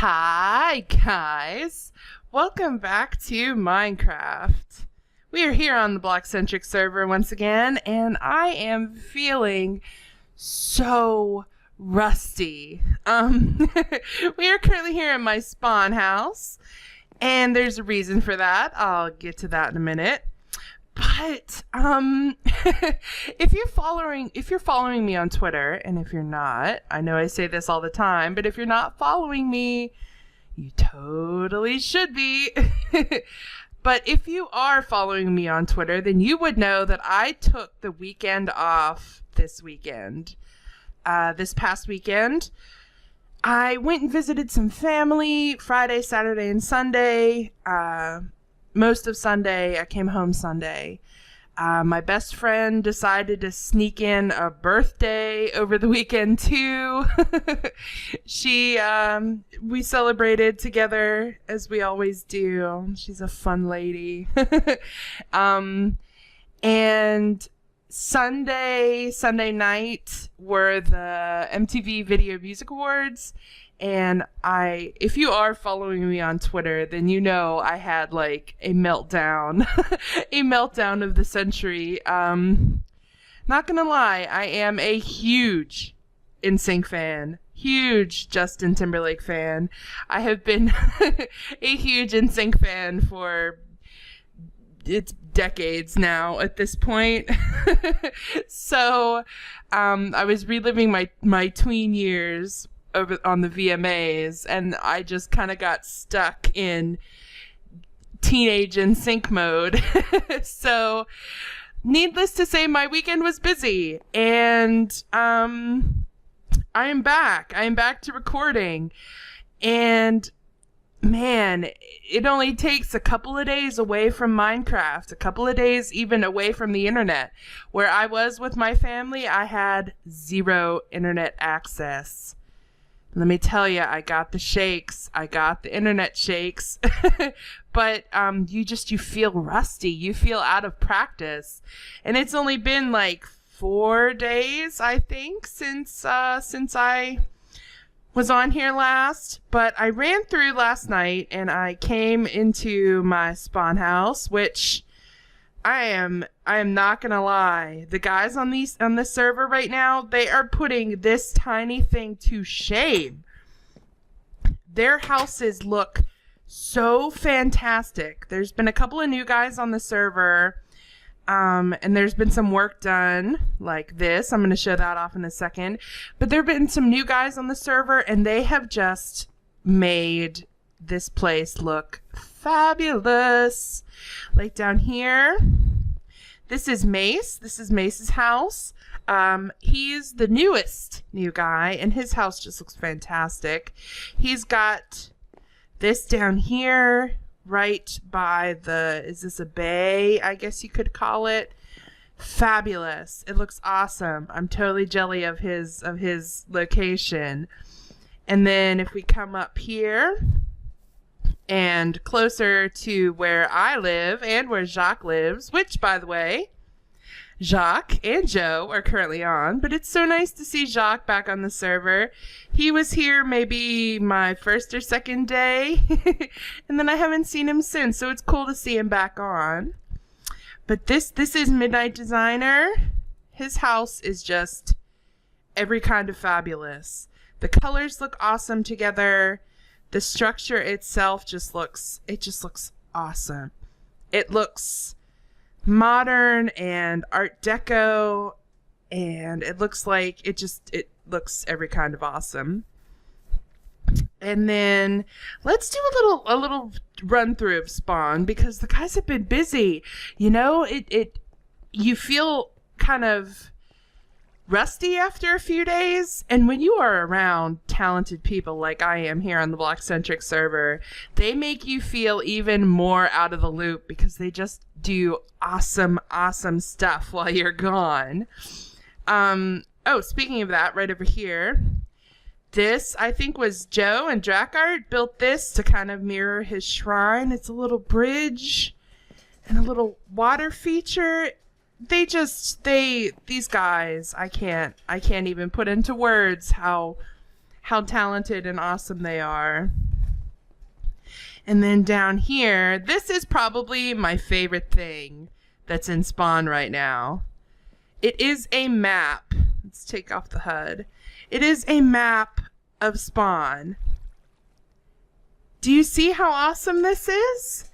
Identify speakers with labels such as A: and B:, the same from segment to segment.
A: Hi guys, welcome back to Minecraft. We are here on the bloXCentric server once again, and I am feeling so rusty. We are currently here in my spawn house, and there's a reason for that. I'll get to that in a minute. But if you're following me on Twitter, and if you're not, I know I say this all the time, but if you're not following me, you totally should be. But if you are following me on Twitter, then you would know that I took the weekend off this weekend. This past weekend, I went and visited some family Friday, Saturday, and Sunday. Most of Sunday, I came home Sunday. My best friend decided to sneak in a birthday over the weekend too. We celebrated together as we always do. She's a fun lady. And Sunday night were the MTV Video Music Awards. And if you are following me on Twitter, then you know I had like a meltdown, a meltdown of the century. Not gonna lie, I am a huge NSYNC fan, huge Justin Timberlake fan. I have been a huge NSYNC fan for decades now at this point. So I was reliving my tween years over on the VMAs, and I just kind of got stuck in teenage NSYNC mode. So needless to say, my weekend was busy, and I am back to recording, and man, it only takes a couple of days away from Minecraft, a couple of days even away from the internet. Where I was with my family, I had zero internet access. Let me tell you, I got the shakes. I got the internet shakes. But you feel rusty. You feel out of practice. And it's only been like 4 days, I think, since I was on here last. But I ran through last night and I came into my spawn house, which I am not gonna lie. The guys on this server right now, they are putting this tiny thing to shame. Their houses look so fantastic. There's been a couple of new guys on the server, and there's been some work done like this. I'm gonna show that off in a second. But there have been some new guys on the server, and they have just made this place look fabulous. Like down here, this is Mace. This is Mace's house. He's the newest new guy, and his house just looks fantastic. He's got this down here right by is this a bay? I guess you could call it. Fabulous. It looks awesome. I'm totally jelly of his location. And then if we come up here and closer to where I live and where Jacques lives, which, by the way, Jacques and Joe are currently on, but it's so nice to see Jacques back on the server. He was here maybe my first or second day, and then I haven't seen him since, so it's cool to see him back on. But this is Midnight Designer. His house is just every kind of fabulous. The colors look awesome together. The structure itself just looks awesome. It looks modern and Art Deco, and it looks like it looks every kind of awesome. And then let's do a little run through of Spawn, because the guys have been busy. You know, you feel kind of rusty after a few days, and when you are around talented people like I am here on the bloXCentric server, they make you feel even more out of the loop because they just do awesome stuff while you're gone. Speaking of that, right over here, this I think was Joe and Drakart built this to kind of mirror his shrine. It's a little bridge and a little water feature. These guys, I can't even put into words how talented and awesome they are. And then down here, this is probably my favorite thing that's in Spawn right now. It is a map. Let's take off the HUD. It is a map of Spawn. Do you see how awesome this is?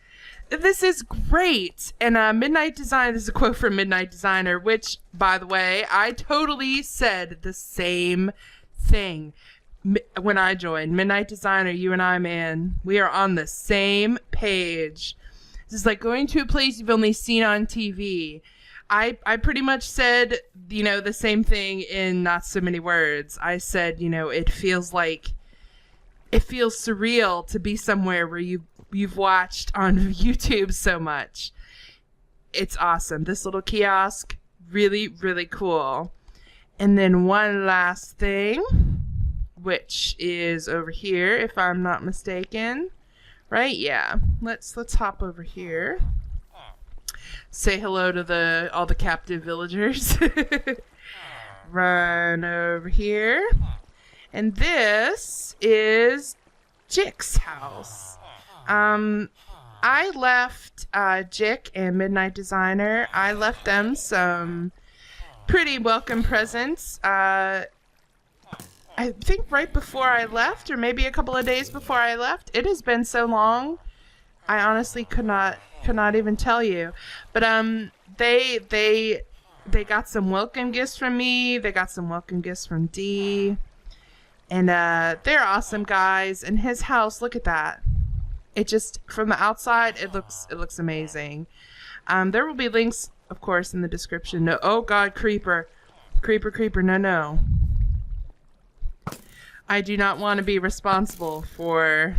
A: This is great. And Midnight Design, this is a quote from Midnight Designer, which, by the way, I totally said the same thing when I joined. Midnight Designer, you and I, man, we are on the same page. This is like going to a place you've only seen on TV. I pretty much said, you know, the same thing in not so many words. I said, you know, it feels surreal to be somewhere where you've watched on YouTube so much. It's awesome. This little kiosk, really, really cool. And then one last thing, which is over here, if I'm not mistaken. Right? Yeah. Let's hop over here. Say hello to all the captive villagers. Run over here. And this is Jick's house. I left Jick and Midnight Designer. I left them some pretty welcome presents. I think right before I left, or maybe a couple of days before I left. It has been so long, I honestly could not even tell you. But they got some welcome gifts from me. They got some welcome gifts from Dee. And they're awesome guys. And his house, look at that. It just, from the outside, it looks amazing. There will be links, of course, in the description. No, oh God, creeper, no. I do not want to be responsible for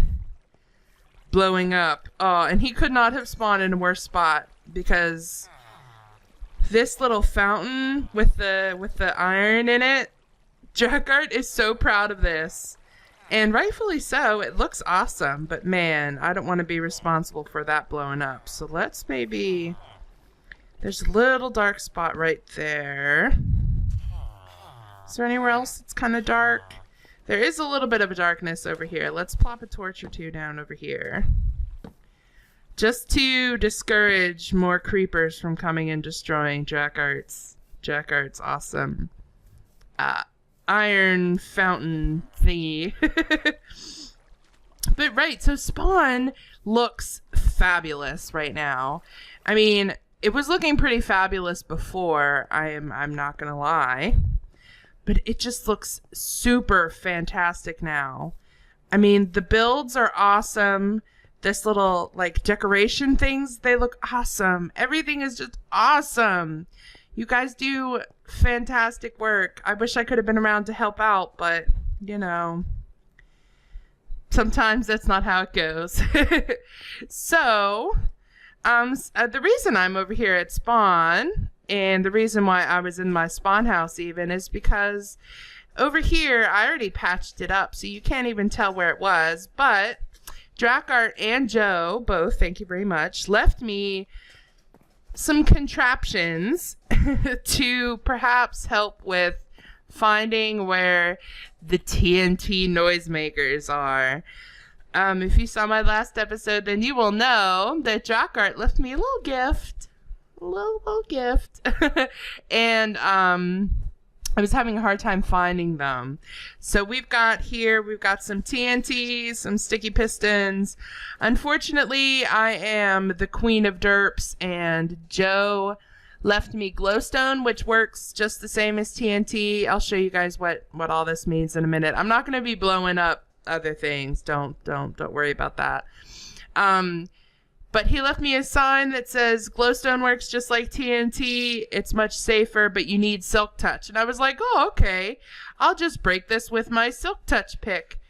A: blowing up. Oh, and he could not have spawned in a worse spot, because this little fountain with the iron in it, Jackart is so proud of this. And rightfully so. It looks awesome. But man, I don't want to be responsible for that blowing up. So let's maybe... There's a little dark spot right there. Is there anywhere else that's kind of dark? There is a little bit of a darkness over here. Let's plop a torch or two down over here. Just to discourage more creepers from coming and destroying Jackart's awesome iron fountain thingy. But right, so Spawn looks fabulous right now. I mean, it was looking pretty fabulous before, I'm not gonna lie. But it just looks super fantastic now. I mean, the builds are awesome. This little, like, decoration things, they look awesome. Everything is just awesome. You guys do fantastic work. I wish I could have been around to help out, but, you know, sometimes that's not how it goes. So, the reason I'm over here at Spawn, and the reason why I was in my Spawn house even, is because over here, I already patched it up, so you can't even tell where it was, but Drackart and Joe, both, thank you very much, left me some contraptions to perhaps help with finding where the TNT noisemakers are. If you saw my last episode, then you will know that Drackart left me a little gift. A little gift. And I was having a hard time finding them. So we've got some TNT, some sticky pistons. Unfortunately, I am the queen of derps, and Joe left me glowstone, which works just the same as TNT. I'll show you guys what all this means in a minute. I'm not going to be blowing up other things. Don't worry about that. But he left me a sign that says glowstone works just like TNT. It's much safer, but you need silk touch. And I was like, oh, okay. I'll just break this with my silk touch pick.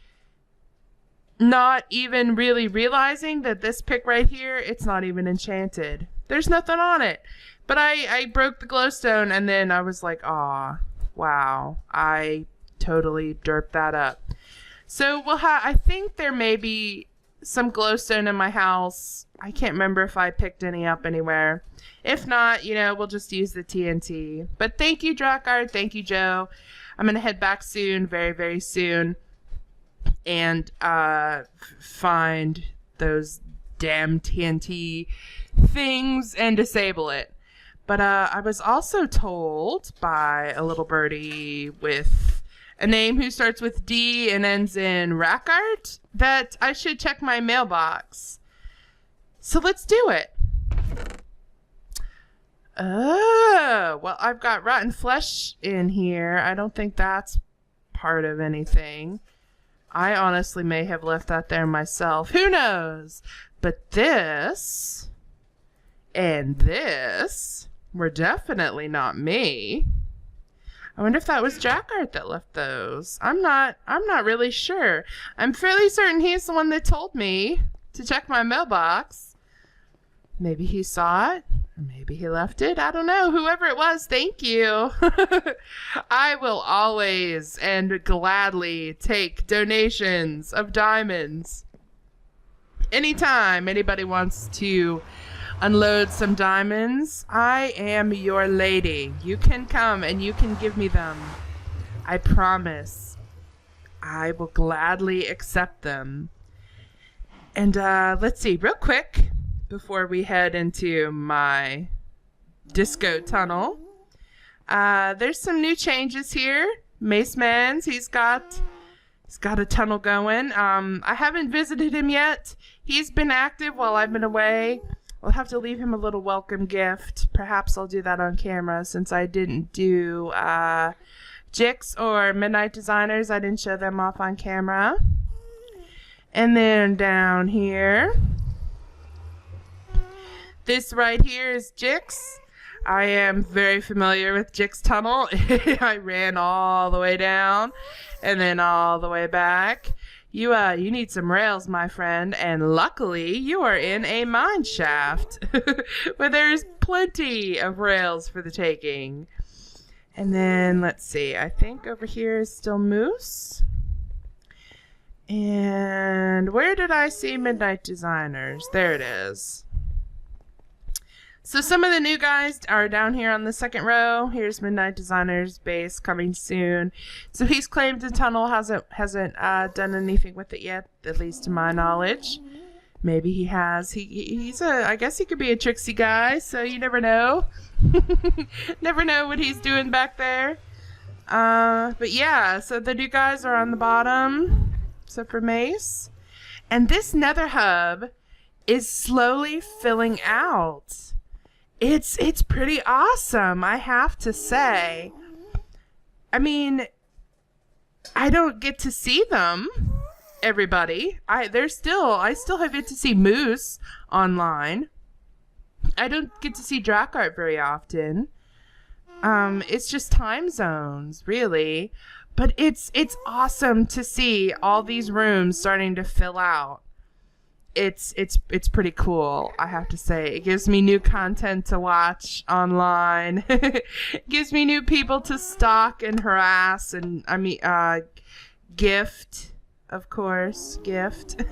A: Not even really realizing that this pick right here, it's not even enchanted. There's nothing on it. But I broke the glowstone, and then I was like, aw, wow. I totally derped that up. So I think there may be some glowstone in my house. I can't remember if I picked any up anywhere. If not, we'll just use the TNT. But thank you, Drackart. Thank you, Joe. I'm going to head back soon, very, very soon, and find those damn TNT things and disable it. But I was also told by a little birdie with a name who starts with D and ends in Rackart that I should check my mailbox. So let's do it. Oh, well, I've got rotten flesh in here. I don't think that's part of anything. I honestly may have left that there myself. Who knows? But this and this were definitely not me. I wonder if that was Jackart that left those. I'm not really sure. I'm fairly certain he's the one that told me to check my mailbox. Maybe he saw it, or maybe he left it. I don't know. Whoever it was, thank you. I will always and gladly take donations of diamonds. Anytime anybody wants to unload some diamonds, I am your lady. You can come and you can give me them. I promise. I will gladly accept them. And let's see, real quick, before we head into my disco tunnel. There's some new changes here. Mace Man's, he's got a tunnel going. I haven't visited him yet. He's been active while I've been away. I'll have to leave him a little welcome gift. Perhaps I'll do that on camera since I didn't do Jix or Midnight Designers. I didn't show them off on camera. And then down here, this right here is Jix. I am very familiar with Jix Tunnel. I ran all the way down and then all the way back. You need some rails, my friend, and luckily you are in a mine shaft where there's plenty of rails for the taking. And then let's see, I think over here is still Moose. And where did I see Midnight Designers? There it is. So some of the new guys are down here on the second row. Here's Midnight Designer's base coming soon. So he's claimed the tunnel, hasn't done anything with it yet, at least to my knowledge. Maybe he has. I guess he could be a tricksy guy, so you never know. Never know what he's doing back there. But yeah, so the new guys are on the bottom, except for Mace. And this nether hub is slowly filling out. It's pretty awesome, I have to say. I mean, I don't get to see them, everybody. I still have yet to see Moose online. I don't get to see Drakkart very often. It's just time zones, really. But it's awesome to see all these rooms starting to fill out. It's pretty cool, I have to say. It gives me new content to watch online. It gives me new people to stalk and harass, and gift, of course, gift.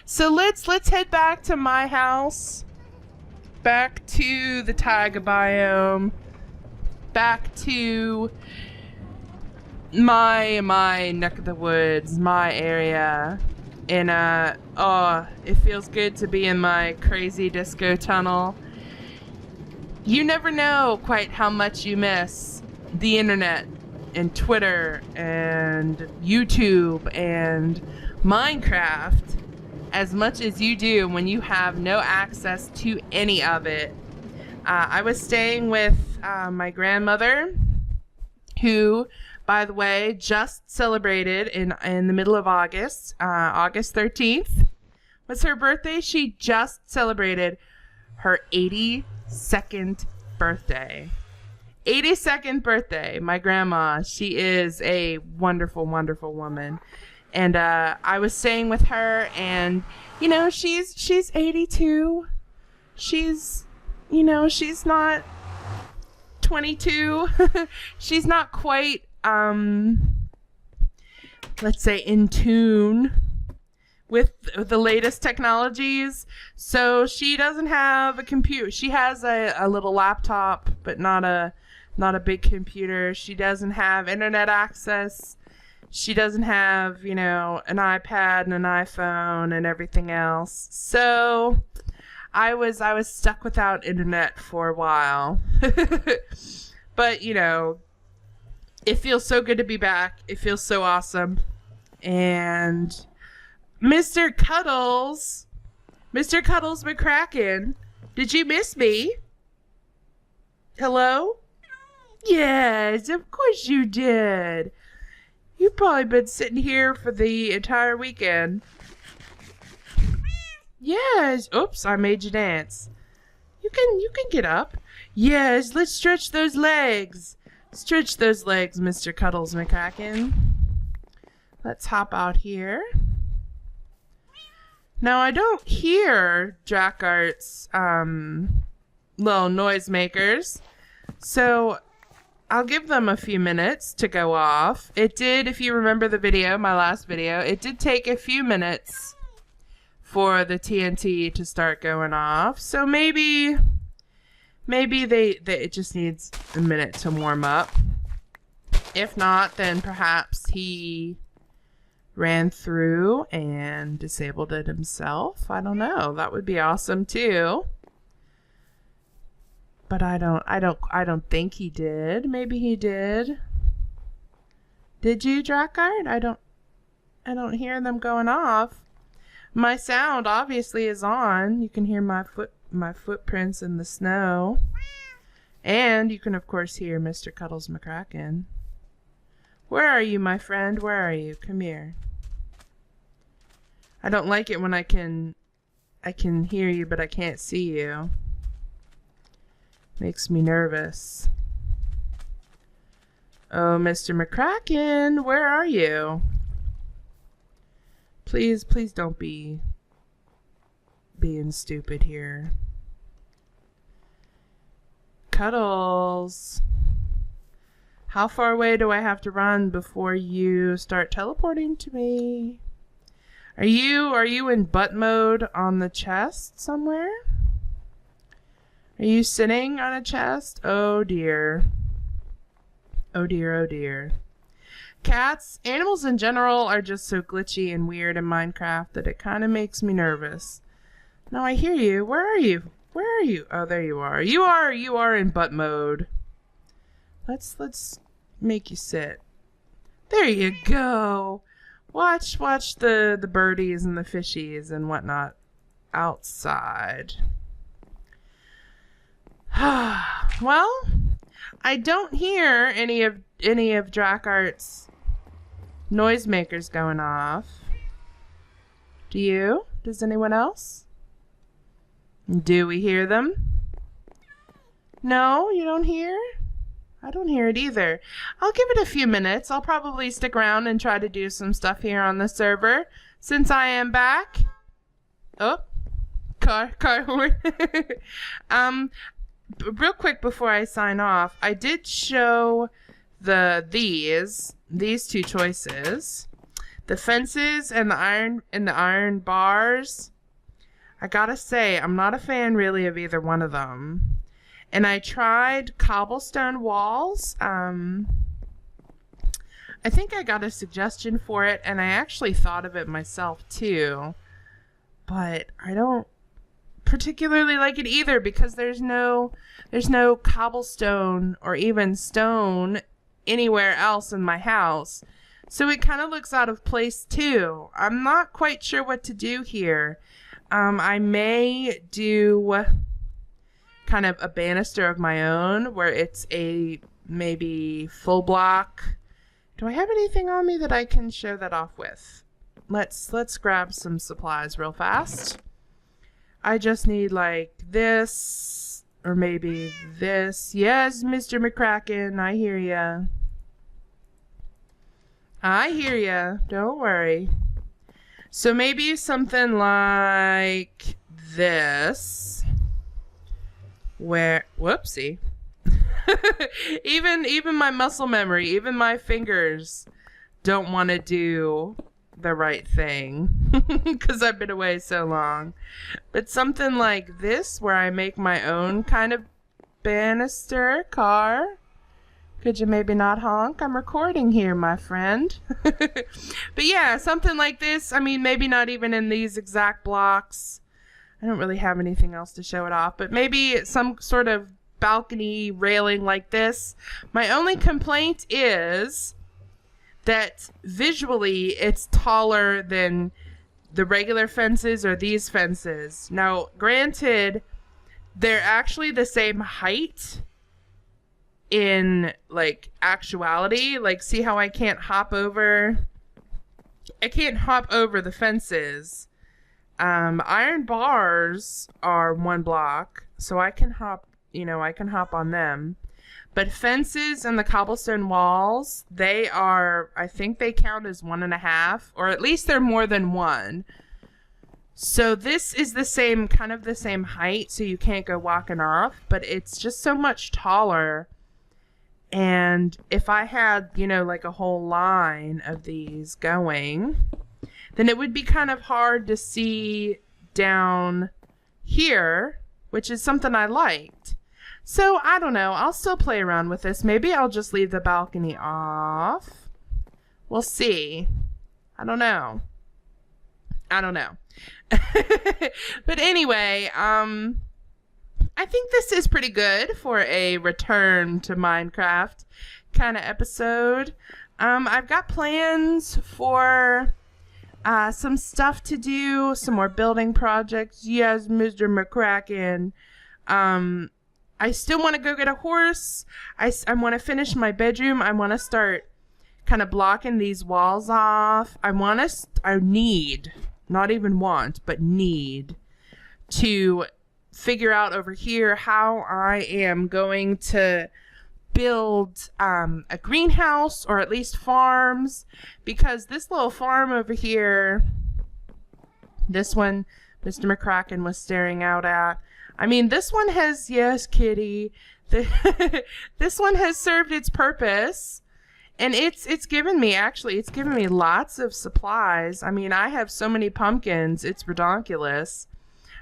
A: So let's head back to my house, back to the taiga biome, back to my neck of the woods, my area. And, it feels good to be in my crazy disco tunnel. You never know quite how much you miss the internet and Twitter and YouTube and Minecraft as much as you do when you have no access to any of it. I was staying with my grandmother, who, by the way, just celebrated in the middle of August. August 13th was her birthday. She just celebrated her 82nd birthday. 82nd birthday, my grandma. She is a wonderful, wonderful woman. And I was staying with her, and, she's 82. She's not 22. She's not quite let's say in tune with the latest technologies. So she doesn't have a computer. She has a little laptop, but not a big computer. She doesn't have internet access, She doesn't have, you know, an iPad and an iPhone and everything else. So I was stuck without internet for a while. But, you know, it feels so good to be back. It feels so awesome. And Mr. Cuddles McCracken, did you miss me? Hello? Yes, of course you did. You've probably been sitting here for the entire weekend. Yes. Oops, I made you dance. You can get up. Yes, let's stretch those legs. Stretch those legs, Mr. Cuddles McCracken. Let's hop out here. Now, I don't hear Dracart's little noisemakers, so I'll give them a few minutes to go off. It did, if you remember the video, my last video, it did take a few minutes for the TNT to start going off. So maybe it just needs a minute to warm up. If not, then perhaps he ran through and disabled it himself. I don't know. That would be awesome too. But I don't think he did. Maybe he did. Did you, Dracard? I don't hear them going off. My sound obviously is on. You can hear my footprints in the snow. And you can of course hear Mr. Cuddles McCracken. Where are you, my friend? Where are you? Come here. I don't like it when I can hear you but I can't see you. Makes me nervous. Oh, Mr. McCracken, where are you? Please don't be being stupid here. Cuddles. How far away do I have to run before you start teleporting to me? Are you in butt mode on the chest somewhere? Are you sitting on a chest? Oh dear. Oh dear, oh dear. Cats, animals in general are just so glitchy and weird in Minecraft that it kind of makes me nervous. No, I hear you. Where are you? Where are you? Oh, there you are. You are in butt mode. Let's make you sit. There you go. Watch the birdies and the fishies and whatnot outside. Well, I don't hear any of Dracart's noisemakers going off. Do you? Does anyone else? Do we hear them? No, you don't hear? I don't hear it either. I'll give it a few minutes. I'll probably stick around and try to do some stuff here on the server since I am back. Oh, car horn. Real quick before I sign off, I did show these two choices, the fences and the iron bars. I gotta say, I'm not a fan really of either one of them. And I tried cobblestone walls. I think I got a suggestion for it, and I actually thought of it myself too. But I don't particularly like it either because there's no cobblestone or even stone anywhere else in my house. So it kind of looks out of place too. I'm not quite sure what to do here. I may do kind of a banister of my own where it's a maybe full block. Do I have anything on me that I can show that off with? Let's grab some supplies real fast. I just need like this or maybe this. Yes, Mr. McCracken, I hear ya. I hear ya. Don't worry. So maybe something like this. Where, whoopsie. even my muscle memory, even my fingers don't want to do the right thing because I've been away so long. But something like this where I make my own kind of banister car Could you maybe not honk? I'm recording here, my friend. But yeah, something like this. I mean, maybe not even in these exact blocks. I don't really have anything else to show it off, but maybe some sort of balcony railing like this. My only complaint is that visually it's taller than the regular fences or these fences. Now, granted, they're actually the same height in like actuality. Like, see how I can't hop over? I can't hop over the fences. Iron bars are 1 block, so I can hop, I can hop on them. But fences and the cobblestone walls, they are, I think they count as 1.5, or at least they're more than 1. So this is the same, kind of the same height, so you can't go walking off, but it's just so much taller. And if I had, like a whole line of these going, then it would be kind of hard to see down here, which is something I liked. So I don't know. I'll still play around with this. Maybe I'll just leave the balcony off. We'll see. I don't know. But anyway, I think this is pretty good for a return to Minecraft kind of episode. I've got plans for some stuff to do, some more building projects. Yes, Mr. McCracken. I still want to go get a horse. I want to finish my bedroom. I want to start kind of blocking these walls off. I need, not even want, but need to figure out over here how I am going to build a greenhouse, or at least farms, because this little farm over here, this one Mr. McCracken was staring out at, I mean, this one has, yes, kitty, this one has served its purpose, and it's given me lots of supplies. I mean, I have so many pumpkins, it's ridiculous.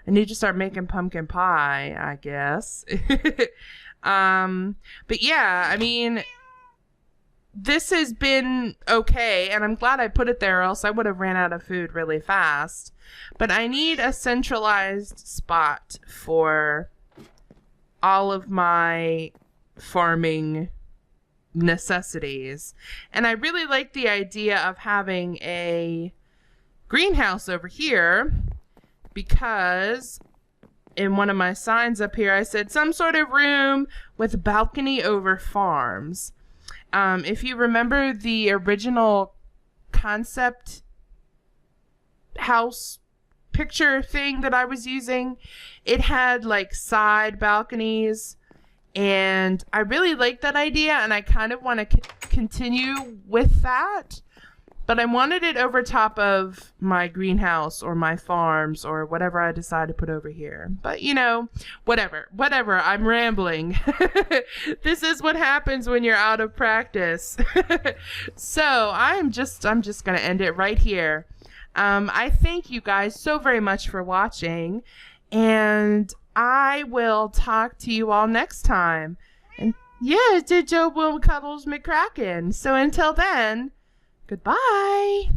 A: I need to start making pumpkin pie, I guess. But yeah, I mean, this has been okay, and I'm glad I put it there, or else I would have ran out of food really fast. But I need a centralized spot for all of my farming necessities. And I really like the idea of having a greenhouse over here, because in one of my signs up here, I said some sort of room with balcony over farms. If you remember the original concept house picture thing that I was using, it had like side balconies, and I really like that idea, and I kind of want to continue with that. But I wanted it over top of my greenhouse or my farms or whatever I decide to put over here. But, whatever. I'm rambling. This is what happens when you're out of practice. So I'm just going to end it right here. I thank you guys so very much for watching, and I will talk to you all next time. And yeah, it's Joe Will Cuddles McCracken. So until then, goodbye.